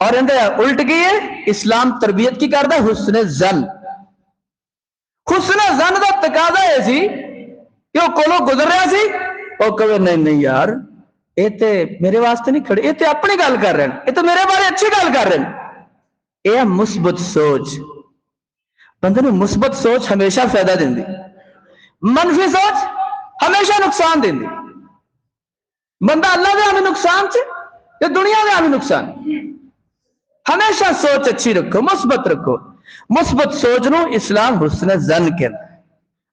اور اندر الٹ گئی ہے۔ اسلام تربیت کی کردا حسن زن، حسن زن دا تقاضا ہے سی کہ وہ کولوں گزر رہا سی، وہ کہے نہیں نہیں یار یہ تے میرے واسطے نہیں کھڑے، یہ تے اپنی گل کر رہے ہیں، یہ تو میرے بارے اچھی گل کر رہے ہیں۔ یہ مثبت سوچ، بندے نے مثبت سوچ ہمیشہ فائدہ دیندی، منفی سوچ ہمیشہ نقصان دیندی۔ بندہ اللہ دے ہمیں نقصان سے یا دنیا دے ہمیں نقصان، ہمیشہ سوچ اچھی رکھو، مثبت رکھو۔ مثبت سوچ نو اسلام حسن زن کہتا ہے،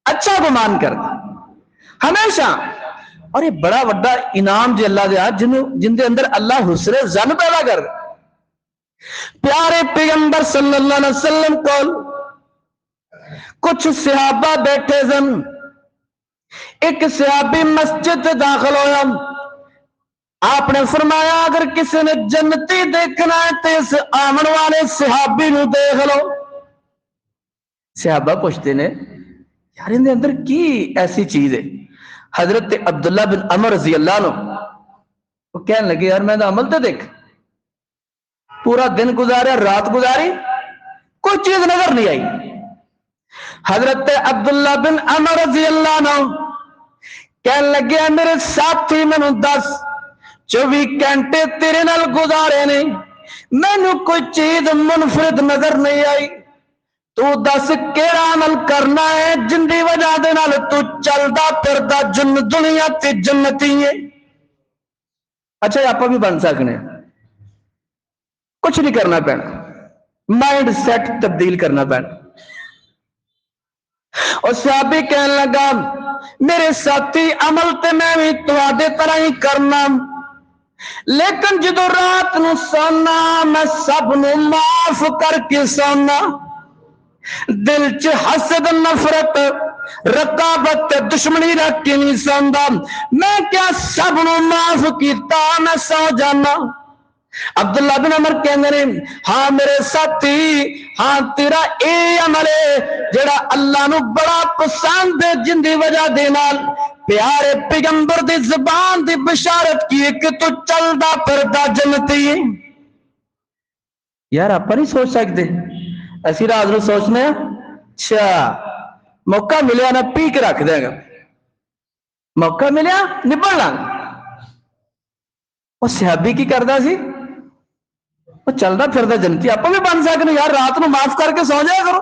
اچھا گمان کرتا ہمیشہ۔ اور یہ بڑا وڈا انعام جی اللہ دیا جن دے اندر اللہ حسن زن پیدا کر دے۔ پیارے پیغمبر صلی اللہ علیہ وسلم کو کچھ صحابہ بیٹھے سن، ایک صحابی مسجد داخل ہویا، آپ نے فرمایا اگر کسی نے جنتی دیکھنا ہے تو اس آمن والے صحابی نو دیکھ لو۔ صحابہ پوچھتے نے یار ان دے اندر کی ایسی چیز ہے؟ حضرت عبداللہ بن عمر رضی اللہ عنہ وہ کہنے لگے یار میں تو عمل تو دیکھ، پورا دن گزاریا رات گزاری کوئی چیز نظر نہیں آئی۔ حضرت عبداللہ بن عمر رضی اللہ عنہ کہنے لگے میرے ساتھی میں دس 24 گھنٹے تیرے نال گزارے نے، مینوں کوئی چیز منفرد نظر نہیں آئی، تو دس کیڑا عمل کرنا ہے جن دی وجہ دے نال تو چلدا پھردا دنیا تے جنتی ہے۔ اچھا آپ بھی بن سکنے، کچھ نہیں کرنا پینا، مائنڈ سیٹ تبدیل کرنا پینا۔ اور صحابی کہنے لگا میرے ساتھی عمل تے میں بھی تواڈے طرح ہی کرنا، لیکن جدو رات نو سونا میں سب نو معاف کر کے سونا، دل چ حسد نفرت رقابت دشمنی رکھ کے نہیں سوندا، میں کیا سب نو معاف کیتا میں سو جانا۔ عبداللہ بن عمر کہندے نے ہاں میرے ساتھی، ہاں تیرا اے عمل ہے جڑا اللہ نو بڑا پسند ہے، جن دی وجہ دے نال پیارے پیغمبر دی زبان دی بشارت کی کہ تو چلدا پھردا جنتی ہے۔ یار آپ نہیں سوچ سکتے، ایسی رات نو سوچنے ہیں اچھا موقع ملیا نا پی کے رکھ دے گا، موقع ملیا نبڑ لاں۔ وہ صحابی کی کردا سی، وہ چلدا پھردا جنتی۔ آپ بھی بن سکنے یار رات نو معاف کر کے سو جایا کرو،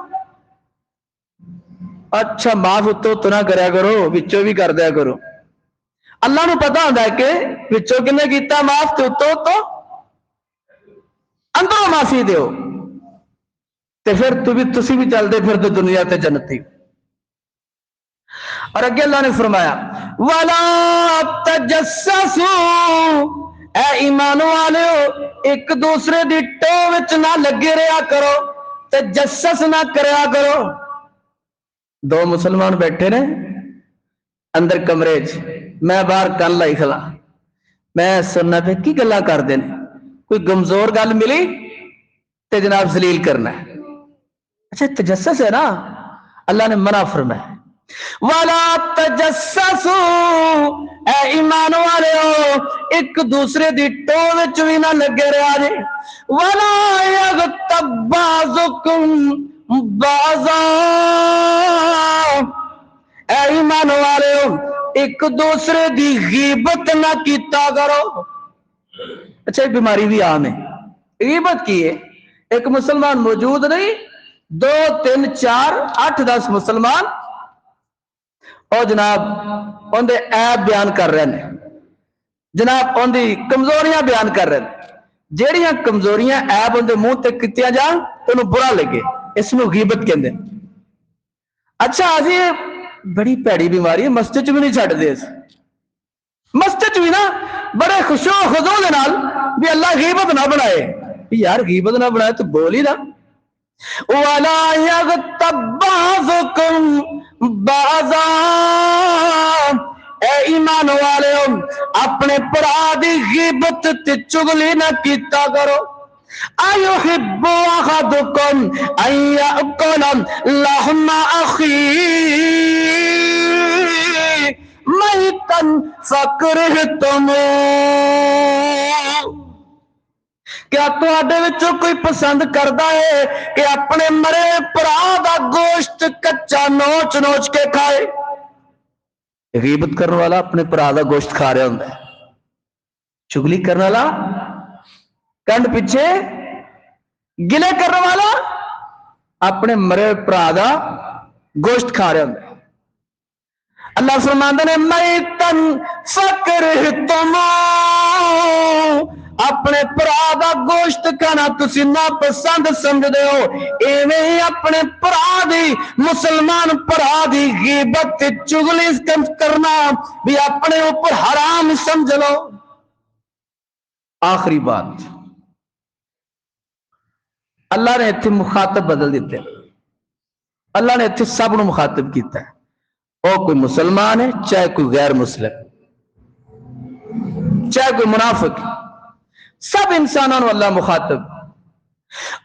اچھا معاف اتو نہ کریا کرو، وچوں بھی کر دیا کرو۔ اللہ نو پتا ہوتا ہے کہ وچوں کنے کیتا معاف تے اتو اندروں معافی دیو، تے پھر تسی بھی چلتے پھر تو دنیا تے جنتی۔ اور اگے اللہ نے فرمایا وَلَا تَجَسَّسُوا، اے ایمان والو ایک دوسرے دی ٹو وچ نہ لگے رہا کرو، تجسس نہ کریا کرو۔ دو مسلمان بیٹھے نے اندر کمرے چ، میں باہر کن لائی کھلا، میں سننا پہ کی گلا کر دیں، کوئی کمزور گل ملی تے جناب ذلیل کرنا ہے۔ اچھا تجسس ہے نا، اللہ نے منع فرمایا وَلَا تَجَسَّسُوا، اے ایمان والے ہو ایک دوسرے دی ٹو وچ بھی نہ لگے رہا جی۔ وَلَا يَغْتَبْ بَعْضُكُمْ بَعْضًا، اے ایمان والے ہو ایک دوسرے دی غیبت نہ کیتا کرو۔ اچھا ایک بیماری بھی عام ہے، غیبت کی ہے، ایک مسلمان موجود نہیں، 2 3 4 8 10 مسلمان اور جناب ان دے عیب بیان کر رہے ہیں، جناب ان دی کمزوریاں بیان کر رہے ہیں، جیڑیاں کمزوریاں عیب ان دے منہ تے کیتیاں جان انہوں برا لگے، اس میں غیبت کہندے۔ اچھا اسی بڑی پیڑی بیماری ہے، مسجد بھی نہیں چھڈ دے، مسجد بھی نا بڑے خشوع و خضوع دے نال بھی اللہ غیبت نہ بنائے، یار غیبت نہ بنائے تو بول ہی نا۔ وَلَا يَغْتَبْ بَعْضُكُمْ بَعْضًا، اے ایمان والے اپنے برا دی غیبت تے چغلی نہ کیتا کرو۔ أَيُحِبُّ أَحَدُكُمْ أَن يَأْكُلَ لَحْمَ أَخِيهِ مَيْتًا فَكَرِهْتُمُوهُ، کیا تواڈے وچوں کوئی پسند کردا ہے کہ اپنے مرے بھرا دا گوشت کچا نوچ نوچ کے کھائے؟ غیبت کرنے والا اپنے بھرا دا گوشت کھا رہا ہوندا ہے، چگلی کرنے والا کنڈ پیچھے گلے کرنے والا اپنے مرے بھرا دا گوشت کھا رہا ہوندا ہے۔ اللہ فرماندے نے میتن فکرہتموہ، اپنے بھرا دا گوشت کھانا تسی ناپسند سمجھدے ہو، ایویں ہی اپنے بھرا دی مسلمان بھرا دی غیبت چغلی کرنا بھی اپنے اوپر حرام سمجھ لو۔ آخری بات، اللہ نے اتنے مخاطب بدل دیتے، اللہ نے اتنے سب نو مخاطب کیتا ہے، وہ کوئی مسلمان ہے چاہے کوئی غیر مسلم، چاہے کوئی منافق، سب انسانوں اللہ مخاطب۔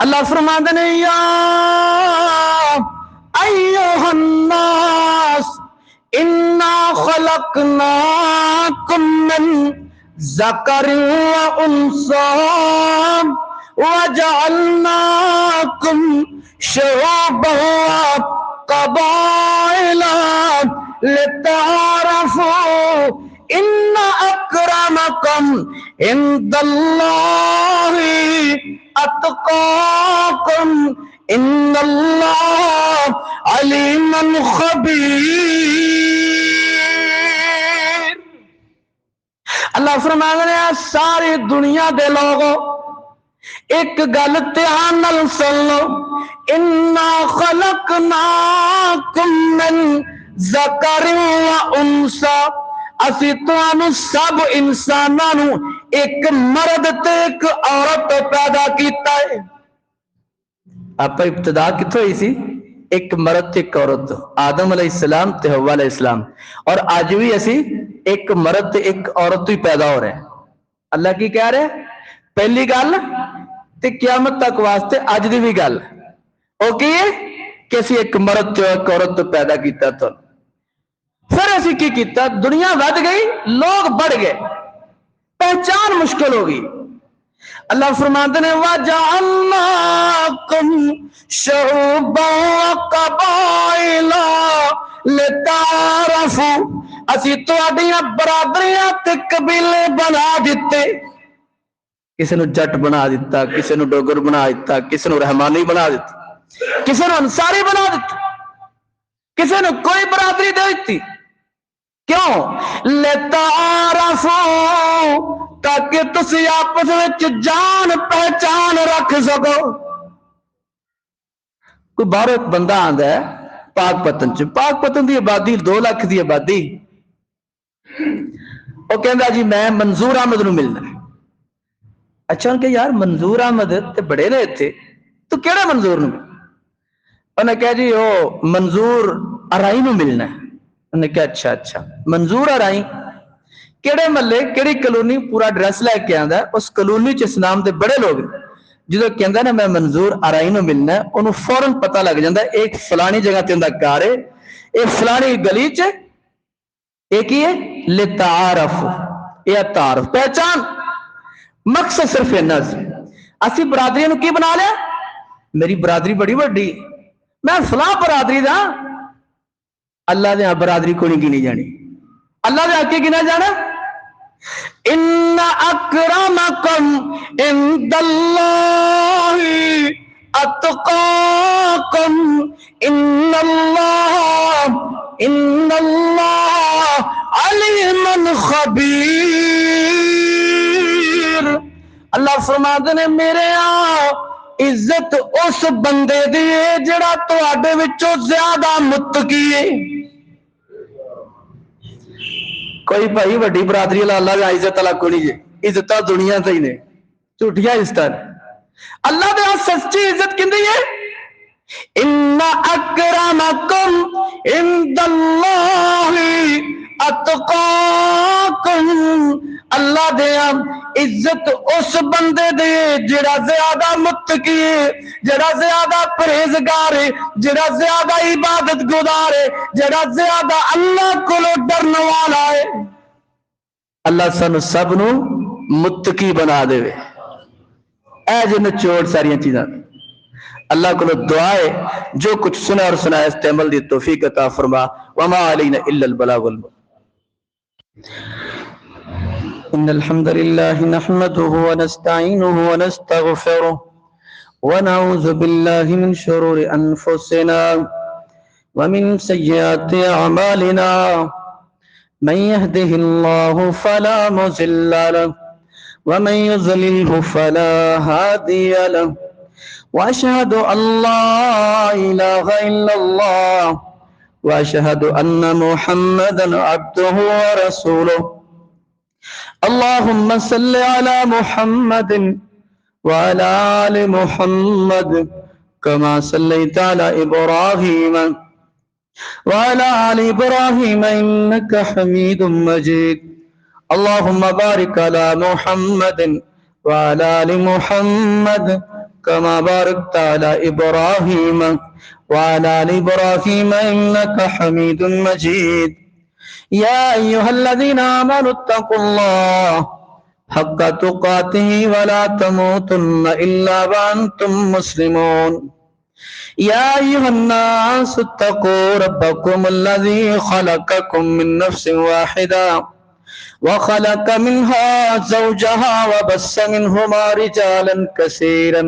اللہ فرماندے نے یا ایھا الناس انا خلقناکم من ذکر و انثی وجعلناکم شعوبا وقبائل لتعارفوا ان اکرمکم عند اللہ اتقاکم ان اللہ علیم خبیر۔ اللہ فرمانے ہیں ساری دنیا دے لوگوں ایک گل دھیان نال سن لو، انا خلقناکم من ذکر و انثی، اسی تانوں سب انساناں ایک مرد تے ایک عورت پیدا کیتا ہے۔ آپ ابتدا کتوں ہوئی سی؟ ایک مرد تے ایک عورت، آدم علیہ السلام تے حوا علیہ السلام، اور آج بھی اسی ایک مرد تے ایک عورت ہی پیدا ہو رہے ہیں۔ اللہ کی کہہ رہے پہلی گل تے قیامت تک واسطے اج دی بھی گل او کی ہے کہ اسی ایک مرد تے ایک عورت تو پیدا کیتا، تو پھر اسی کی کیتا، دنیا ود گئی، لوگ بڑھ گئے، پہچان مشکل ہوگی۔ اللہ فرماتے ہیں وَجَعَلْنَاكُمْ شُعُوبًا وَقَبَائِلَ لِتَعَارَفُوا، اسی تواڈیاں برادریاں تے قبیلے بنا دیتے، کسی نو جٹ بنا دیتا، کسی نو ڈوگر بنا دیتا، کسی نو رحمانی بنا دیتا، کسی نو انصاری بنا دیتا، کسی نو کوئی برادری دے دیتی، کیوں؟ لِتَعَارَفُوا، تاکہ تسی آپس میں جان پہچان رکھ سکو۔ کوئی باہر ایک بندہ آندا ہے پاک پتن چ، پاک پتن دی آبادی 2 لاکھ دی آبادی، وہ کہندا جی میں منظور احمد نو ملنا۔ اچھا ان کہ یار منظور احمد تے بڑے نے اتنے، تو کیڑے منظور نو؟ انہیں کہا جی وہ منظور ارائی نو ملنا ہے۔ انہیں کہا اچھا اچھا منظور ارائی کیڑے محلے کیڑی کلونی، پورا ایڈریس لے کے آندا ہے، اس کلونی چ اس نام دے بڑے لوگ جدو کہندا نا میں منظور ارائی نو ملنا ہے، انہوں فوراً پتہ لگ جاندا ہے ایک فلانی جگہ تے اوندا گھر ہے، ایک فلانی گلی چ، ایک ہی ہے لتعارف، یہ تعارف پہچان، مقصد صرف اتنا سی۔ اسی برادری نو کی بنا لیا، میری برادری بڑی بڑی، میں فلاں برادری دا، اللہ دے برادری کو نہیں گنی جانی، اللہ دے آکے گنا جانا ان اکرمکم عند اللہ اتقاکم ان اللہ علیم خبیر۔ اللہ فرماتے ہیں میرے عزت اس بندے دی ہے جڑا تواڈے وچوں زیادہ متقی ہے. کوئی بھائی وڈی برادری والا اللہ دی عزت والا کوئی نہیں جے، عزت دنیا تے ہی نے، جھوٹیاں عزت. اللہ دے سچی عزت کیندی ہے ان اکرمکم عند اللہ اتقاکم. اللہ دے عزت اس بندے دے جڑا زیادہ متقی ہے، جڑا زیادہ پرہیزگار ہے، جڑا زیادہ عبادت گزار ہے، جڑا زیادہ اللہ کولو ڈرن والا ہے. اللہ سانو سب نو متقی بنا دے. اے جو نچوڑ ساری چیزاں اللہ کو دعا ہے جو کچھ سنا اور سنا اس عمل دی توفیق عطا فرما. وما علینا الا البلاغ المبین. ان الحمد لله نحمده ونستعينه ونستغفره ونعوذ بالله من شرور انفسنا ومن سيئات اعمالنا. من يهده الله فلا مضل له ومن يضلله فلا هادي له. وأشهد أن لا إله إلا الله وأشهد أن محمدا عبده ورسوله. اللهم صل على محمد وعلى آل محمد كما صليت على إبراهيم وعلى آل إبراهيم إنك حميد مجيد. اللهم بارك على محمد وعلى آل محمد كما باركت على إبراهيم وعلى آل إبراهيم إنك حميد مجيد. يا أيها الذين آمنوا اتقوا الله حق تقاته ولا تموتن إلا وأنتم مسلمون. يا أيها الناس اتقوا ربكم الذي خلقكم من نفس واحدة وخلق منها زوجها وبث منهما رجالا كثيرا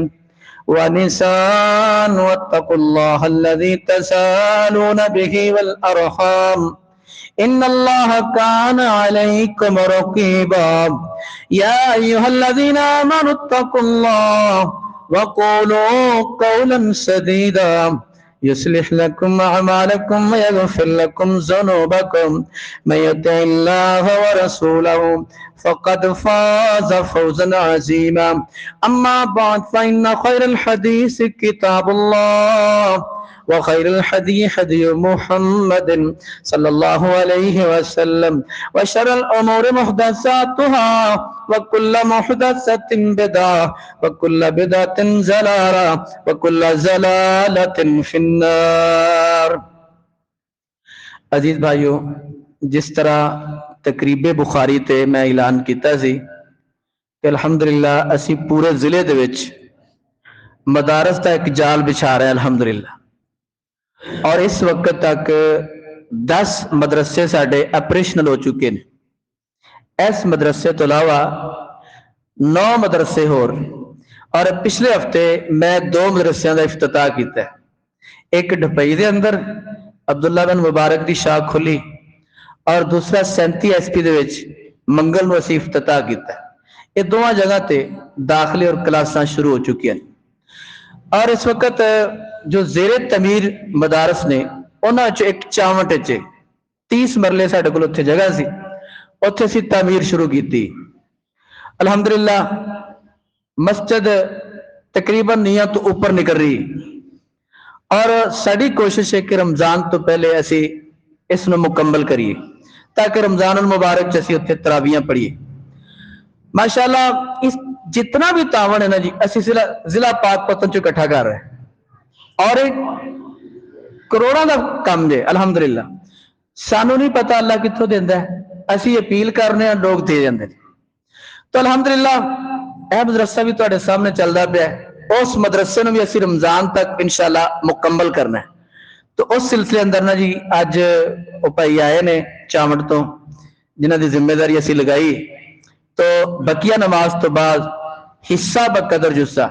ونساء واتقوا الله الذي تساءلون به والأرحام إن الله كان عليكم رقيبا. يا أيها الذين آمنوا اتقوا الله وقولوا قولا سديدا يصلح لكم أعمالكم ويغفر لكم ذنوبكم. من يطع الله ورسوله فقد فاز فوزا عظيما. أما بعد فإن خير الحديث كتاب الله وخير الحدي هدي محمد صلى الله عليه وسلم وشر الأمور محدثاتها وكل محدثة بدعة وكل بدعة ضلالة وكل ضلالة في النار. عزیز بھائیو، جس طرح تقریب بخاری تے میں اعلان کیتا سی کہ الحمدللہ اسی پورے ضلع دے وچ مدارس دا ایک جال بچھا رہے ہیں الحمدللہ، اور اس وقت تک 10 مدرسے ساڑھے اپریشنل ہو چکے ہیں. اس مدرسے تو علاوہ 9 مدرسے اور پچھلے ہفتے میں 2 مدرسیاں دا افتتاح کیتا ہے. ایک ڈھپئی دے اندر عبداللہ بن مبارک دی شاخ کھلی اور دوسرا 37 ایس پی دے وچ منگل نو اسی افتتاح کیتا ہے. یہ دونوں جگہ تے داخلے اور کلاساں شروع ہو چکی ہیں. اور اس وقت جو زیر تعمیر مدارس نے انہاں چ ایک چاوٹ چ 30 مرلے ساڈے کول اوتھے جگہ سی، اوتھے اسی تعمیر شروع کیتی. الحمدللہ مسجد تقریباً نیاں تو اوپر نکل رہی، اور ساری کوشش ہے کہ رمضان تو پہلے اسی اس نو مکمل کریے تاکہ رمضان المبارک اسی اوتھے تراویحاں پڑھیے. ماشاءاللہ اس جتنا بھی تعاون ہے نا جی اسی ضلع پاک پتن چ اکٹھا کر رہے ہیں، اور ایک کروڑوں دا کام جے. الحمدللہ سانو نہیں پتا اللہ کتھوں دیندا ہے، اسی اپیل کرنے ہیں لوگ دے جاندے ہیں. تو الحمدللہ اے مدرسہ بھی تواڈے سامنے چلدا پیا ہے. اس مدرسے نو بھی اسی رمضان تک انشاءاللہ مکمل کرنا ہے. تو اس سلسلے اندر نا جی اج او بھائی آئے نے چاوڑ تو جنہ دی ذمہ داری اسی لگائی، تو بقیہ نماز تو بعد حصہ بقدر جسہ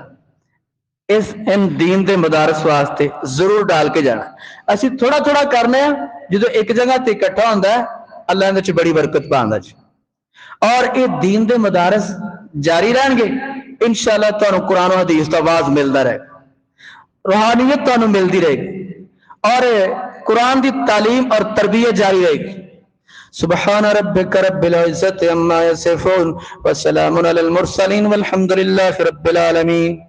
اس ان دین دے مدارس واسطے ضرور ڈال کے جانا. اسی تھوڑا تھوڑا کرنے ہیں، جدو ایک جگہ تے اکٹھا ہوندا ہے اللہ اندر چ بڑی برکت پاندا جی. اور یہ دین دے مدارس جاری رہن گے انشاءاللہ تانوں قرآن و حدیث دا آواز ملدا رہے گا، روحانیت تانوں ملدی رہے گی اور قرآن دی تعلیم اور تربیت جاری رہے گی۔ سبحان ربک رب العزت عما یصفون وسلام علی المرسلین والحمد للہ رب العالمین۔